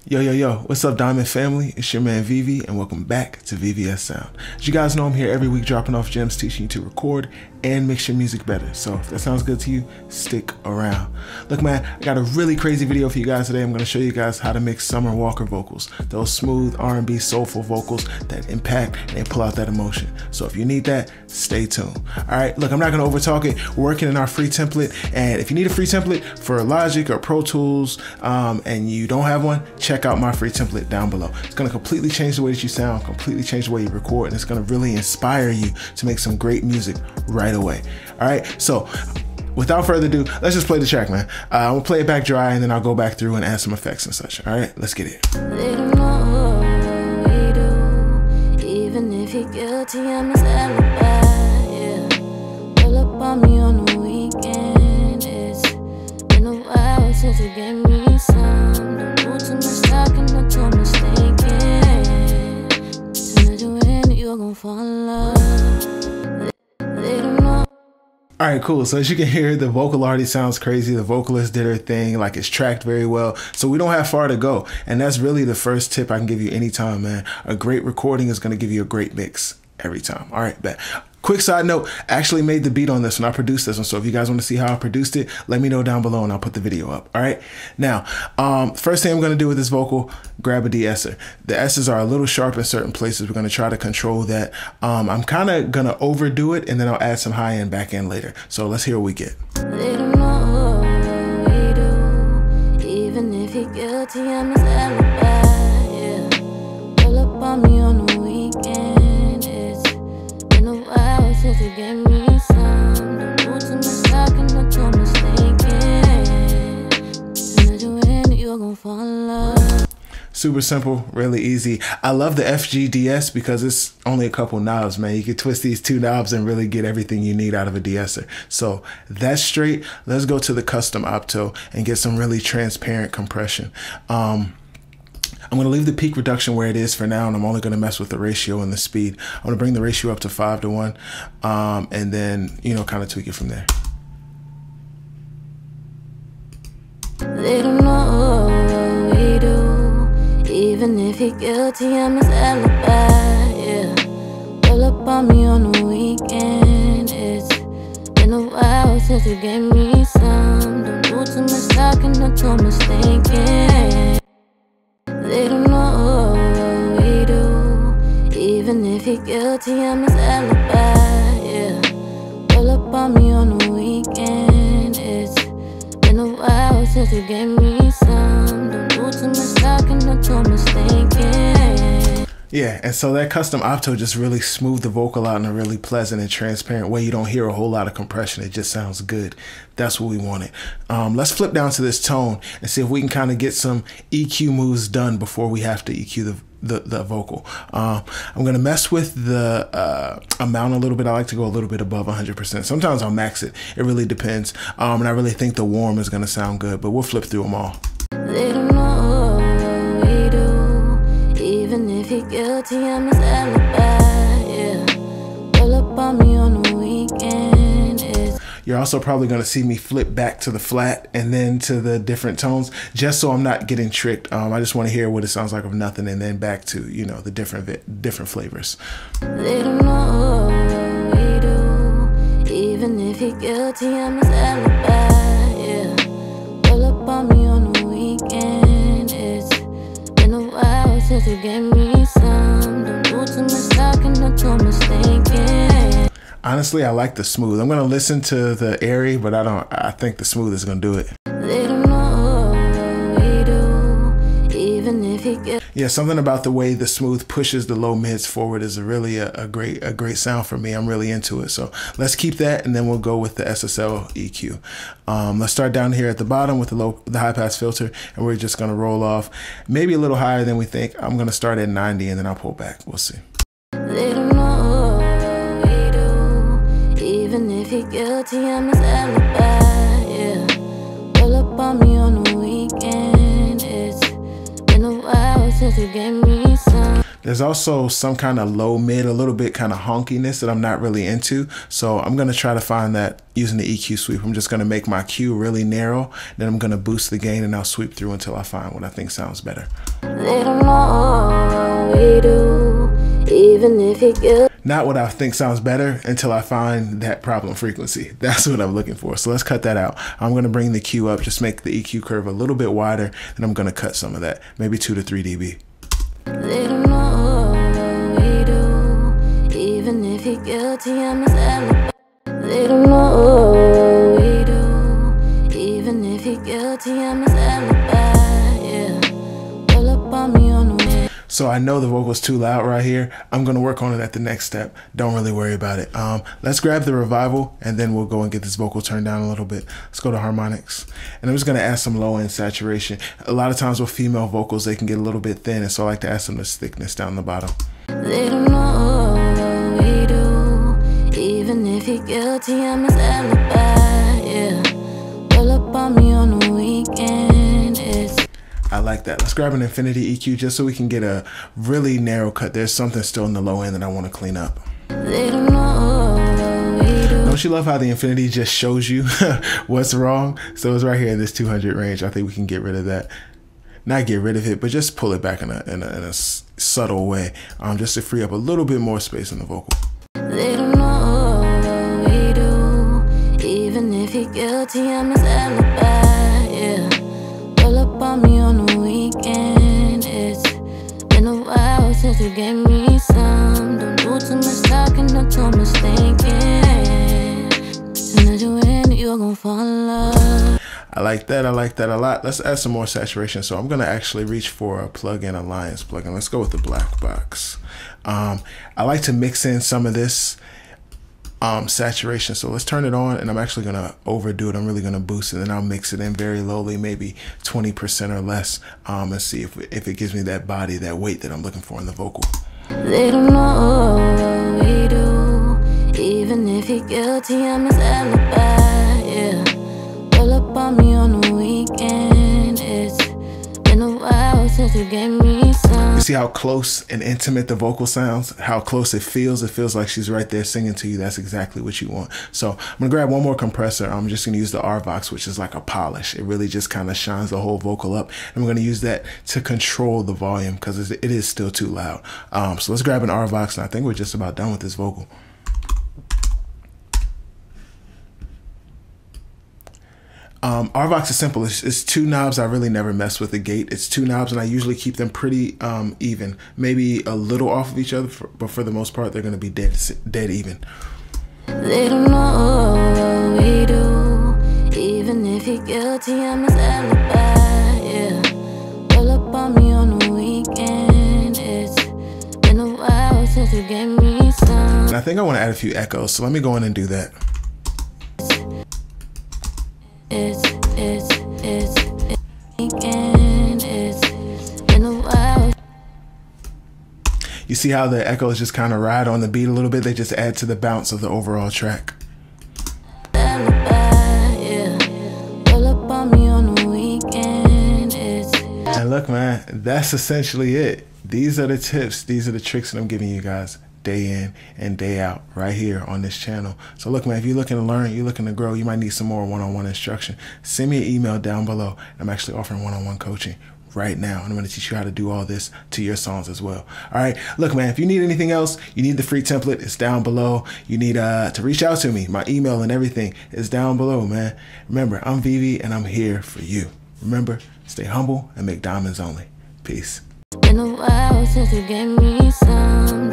Yo, what's up, Diamond family? It's your man Vivi, and welcome back to VVS Sound. As you guys know, I'm here every week dropping off gems, teaching you to record and mix your music better. So if that sounds good to you, stick around. Look, man, I got a really crazy video for you guys today. I'm going to show you guys how to mix Summer Walker vocals, those smooth R&B soulful vocals that impact and they pull out that emotion. So if you need that, stay tuned. All right, look, I'm not going to overtalk it. We're working in our free template, and if you need a free template for Logic or Pro Tools and you don't have one, check out my free template down below. It's going to completely change the way that you sound, completely change the way you record, and it's going to really inspire you to make some great music right away. All right, so without further ado, let's just play the track, man. I'm gonna play it back dry, and then I'll go back through and add some effects and such. All right, let's get it. They don't know what we do. Even if you're guilty, I'm his alibi. Yeah, pull up on me on the weekend. It's been a while since you gave me some. Don't do too much talking, not too much thinking. Soon as you in, you're gonna fall in love. They don't know. All right, cool. So as you can hear, the vocal already sounds crazy. The vocalist did her thing, like it's tracked very well. So we don't have far to go. And that's really the first tip I can give you anytime, man. A great recording is going to give you a great mix every time. All right, bet. Quick side note, I actually made the beat on this one. I produced this one. So if you guys want to see how I produced it, let me know down below and I'll put the video up. All right. Now, first thing I'm going to do with this vocal, grab a de-esser. The S's are a little sharp in certain places. We're going to try to control that. I'm kind of going to overdo it, and then I'll add some high end, back end later. So let's hear what we get. They don't know what we do. Even if you're guilty, I'm his alibi. Yeah, pull up on me on the weekend. It's been a while since you gave me some. Don't do too much talking, not too much thinking. Soon as you in, you're gonna fall in love. Super simple, really easy. I love the FGDS because it's only a couple knobs, man. You can twist these two knobs and really get everything you need out of a de-esser. So that's straight. Let's go to the custom opto and get some really transparent compression. I'm going to leave the peak reduction where it is for now, and I'm only going to mess with the ratio and the speed. I'm going to bring the ratio up to 5:1, and then, you know, kind of tweak it from there. They don't know what we do. Even if you're guilty, I'm his alibi. Yeah, pull up on me on the weekend. It's been a while since you gave me some. Don't do too much talking, not too much thinking. They don't know what we do. Even if you're guilty, I'm his alibi. Yeah, pull up on me on the weekend. It's been a while since you gave me some. Don't do too much talking, not too much thinking. Yeah, and so that custom opto just really smoothed the vocal out in a really pleasant and transparent way. You don't hear a whole lot of compression. It just sounds good. That's what we wanted. Let's flip down to this tone and see if we can kind of get some EQ moves done before we have to EQ the vocal. I'm going to mess with the amount a little bit. I like to go a little bit above 100%. Sometimes I'll max it. It really depends. And I really think the warm is going to sound good, but we'll flip through them all. They don't know what we do. Even if you're guilty, I'm his alibi. Yeah, pull up on me on the weekend. You're also probably going to see me flip back to the flat and then to the different tones, just so I'm not getting tricked. I just want to hear what it sounds like of nothing, and then back to, you know, the different flavors. They don't know what we do. Even if you're guilty, I'm his alibi. Yeah, pull up on me on the weekend. It's been a while since you gave me some. Don't do too much talking, not too much thinking. Honestly, I like the smooth. I'm going to listen to the airy, but I think the smooth is going to do it. They don't know what we do. Even if you get. Yeah, something about the way the smooth pushes the low mids forward is really a great sound for me. I'm really into it. So let's keep that, and then we'll go with the SSL EQ. Let's start down here at the bottom with the high pass filter, and we're just going to roll off maybe a little higher than we think. I'm going to start at 90, and then I'll pull back. We'll see. They don't know what we do. Even if you're guilty, I'm his alibi. Yeah, pull up on me on the weekend. It's been a while while since you gave me some. There's also some kind of low mid, a little bit kind of honkiness that I'm not really into. So I'm going to try to find that using the EQ sweep. I'm just going to make my Q really narrow. Then I'm going to boost the gain and I'll sweep through until I find what I think sounds better. They don't know what we do, even if you get. Not what I think sounds better until I find that problem frequency. That's what I'm looking for. So let's cut that out. I'm going to bring the Q up, just make the EQ curve a little bit wider, and I'm going to cut some of that, maybe 2 to 3 dB. They don't know what we do, even if you're guilty, I'm his alibi. They don't know what we do, even if you're guilty, I'm his alibi. Yeah, pull up on me on the way. So I know the vocal's too loud right here. I'm going to work on it at the next step. Don't really worry about it. Let's grab the revival and then we'll go and get this vocal turned down a little bit. Let's go to harmonics. And I'm just going to add some low end saturation. A lot of times with female vocals, they can get a little bit thin. And so I like to add some of this thickness down the bottom. They don't know what we do, even if you're guilty, I'm his alibi. Yeah, pull up on me on the weekend. I like that. Let's grab an infinity EQ just so we can get a really narrow cut. There's something still in the low end that I want to clean up. They don't know what we do. Don't you love how the infinity just shows you what's wrong? So it's right here in this 200 range. I think we can get rid of that. Not get rid of it, but just pull it back in a subtle way, just to free up a little bit more space in the vocal. They don't know what we do, even if you're guilty, I'm his alibi. Yeah, pull up on me on the weekend. It's been a while since you gave me some. Don't do too much talking, not too much thinking. Soon as you in, you're gonna fall in love. I like that. I like that a lot. Let's add some more saturation. So I'm going to actually reach for a plugin, Alliance plugin. Let's go with the black box. I like to mix in some of this saturation. So let's turn it on and I'm actually going to overdo it. I'm really going to boost it and I'll mix it in very lowly, maybe 20% or less, and see if it gives me that body, that weight that I'm looking for in the vocal. They don't know what we do, even if you're guilty, I'm his alibi. Yeah, pull up on me on the weekend. It's been a while since you gave me some. You see how close and intimate the vocal sounds? How close it feels? It feels like she's right there singing to you. That's exactly what you want. So I'm gonna grab one more compressor. I'm just gonna use the RVox, which is like a polish. It really just kind of shines the whole vocal up. And we're gonna use that to control the volume because it is still too loud. So let's grab an RVox and I think we're just about done with this vocal. RVox is simple. It's 2 knobs. I really never mess with the gate. It's 2 knobs and I usually keep them pretty even, maybe a little off of each other, but for the most part, they're going to be dead even. They don't know what we do, even if you're guilty, I'm his alibi. Yeah, pull up on me on the weekend. It's been a while since you gave me some. And I think I want to add a few echoes, so let me go in and do that. It's weekend. It's been a while. You see how the echoes just kind of ride on the beat a little bit? They just add to the bounce of the overall track. Yeah, pull up on me on the weekend. And look, man, that's essentially it. These are the tips. These are the tricks that I'm giving you guys day in and day out right here on this channel. So look, man, if you're looking to learn, you're looking to grow, you might need some more one-on-one instruction, send me an email down below. I'm actually offering one-on-one coaching right now, and I'm going to teach you how to do all this to your songs as well. All right, look, man, if you need anything else, you need the free template, it's down below. You need to reach out to me. My email and everything is down below, man. Remember, I'm Vivi and I'm here for you. Remember, stay humble and make diamonds only. Peace. Been a while since you gave me some.